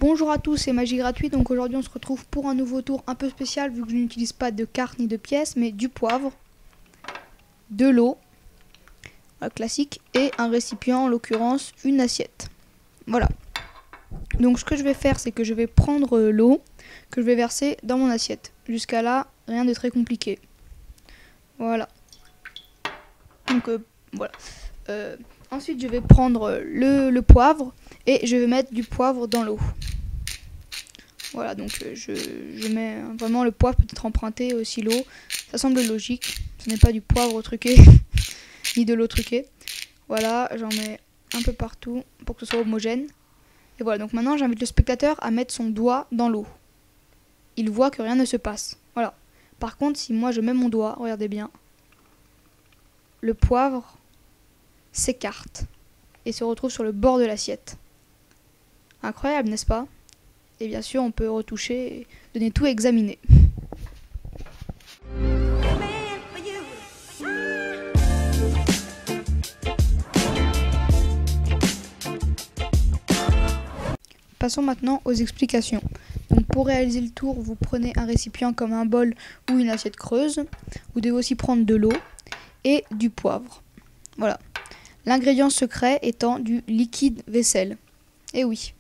Bonjour à tous, c'est Magie Gratuite. Donc aujourd'hui on se retrouve pour un nouveau tour un peu spécial vu que je n'utilise pas de cartes ni de pièces mais du poivre, de l'eau classique et un récipient, en l'occurrence une assiette. Voilà. Donc ce que je vais faire, c'est que je vais prendre l'eau que je vais verser dans mon assiette. Jusqu'à là, rien de très compliqué. Voilà. Donc voilà. Ensuite je vais prendre le poivre et je vais mettre du poivre dans l'eau. Voilà, donc je mets vraiment le poivre peut être emprunté aussi l'eau. Ça semble logique. Ce n'est pas du poivre truqué ni de l'eau truquée. Voilà, j'en mets un peu partout pour que ce soit homogène. Et voilà, donc maintenant j'invite le spectateur à mettre son doigt dans l'eau. Il voit que rien ne se passe. Voilà. Par contre, si moi je mets mon doigt, regardez bien, le poivre s'écarte et se retrouve sur le bord de l'assiette. Incroyable, n'est-ce pas? Et bien sûr, on peut retoucher et donner tout examiner. Passons maintenant aux explications. Donc pour réaliser le tour, vous prenez un récipient comme un bol ou une assiette creuse. Vous devez aussi prendre de l'eau et du poivre. Voilà. L'ingrédient secret étant du liquide vaisselle. Et oui.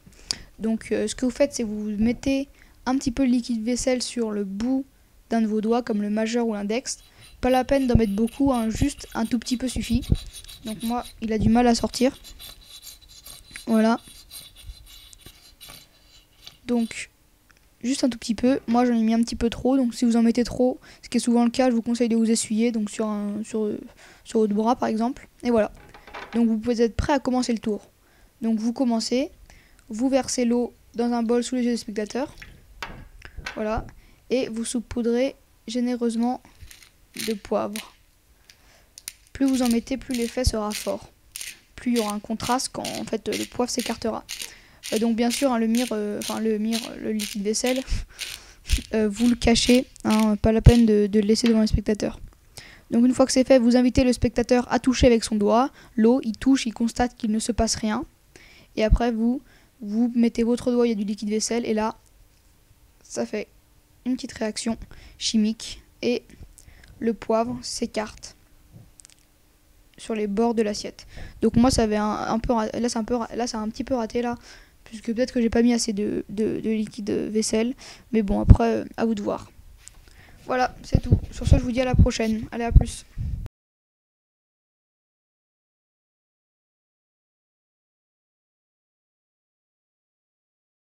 Donc ce que vous faites, c'est que vous mettez un petit peu de liquide vaisselle sur le bout d'un de vos doigts, comme le majeur ou l'index. Pas la peine d'en mettre beaucoup, hein, juste un tout petit peu suffit. Donc moi, il a du mal à sortir. Voilà. Donc, juste un tout petit peu. Moi, j'en ai mis un petit peu trop. Donc si vous en mettez trop, ce qui est souvent le cas, je vous conseille de vous essuyer. Donc sur votre bras, par exemple. Et voilà. Donc vous pouvez être prêt à commencer le tour. Donc vous commencez. Vous versez l'eau dans un bol sous les yeux des spectateurs. Voilà. Et vous saupoudrez généreusement de poivre. Plus vous en mettez, plus l'effet sera fort. Plus il y aura un contraste quand en fait le poivre s'écartera. Donc bien sûr, hein, le liquide vaisselle, vous le cachez. Hein, pas la peine de le laisser devant les spectateurs. Donc une fois que c'est fait, vous invitez le spectateur à toucher avec son doigt. L'eau, il touche, il constate qu'il ne se passe rien. Et après, vous mettez votre doigt, il y a du liquide vaisselle, et là, ça fait une petite réaction chimique, et le poivre s'écarte sur les bords de l'assiette. Donc moi, ça avait un peu, là, c'est un petit peu raté, là, puisque peut-être que j'ai pas mis assez de liquide vaisselle, mais bon, après, à vous de voir. Voilà, c'est tout. Sur ce, je vous dis à la prochaine. Allez, à plus.